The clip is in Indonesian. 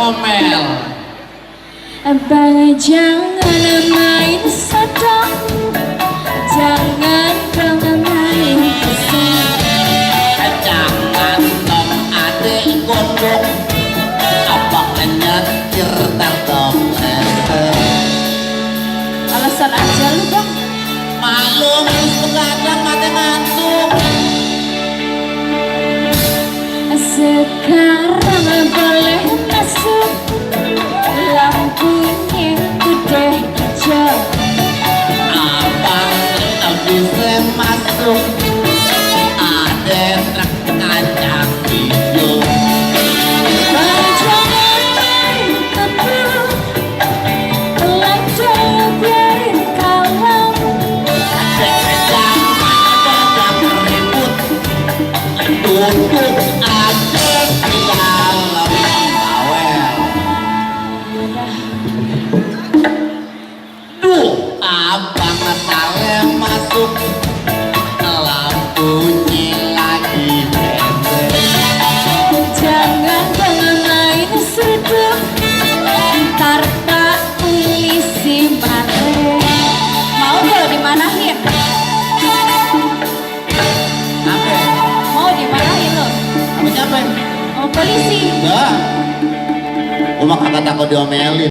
ngomel. Abang jangan main sedang, jangan kau main kesal. Jangan dong adik gondok, abang nyetir terdong. Alasan aja lu bang. Maklum begadang mati ngantuk. Sekarang boleh masuk, lampunya udah hijau. Abang bisa masuk, ada truk kacang hijau. Jangan main teduh, belajar biarin kalah. Jangan banyak ribut, duduk aja di dalam bawel. Duh, abang saleh masuk, lampunya lagi bender. Jangan main sedih, ntar tak polisi mare. Mau lo dimarahin? Apa? Mau dimarahin lo? Apa capek? Mau polisi? Enggak. Gua mah kagak takut diomelin.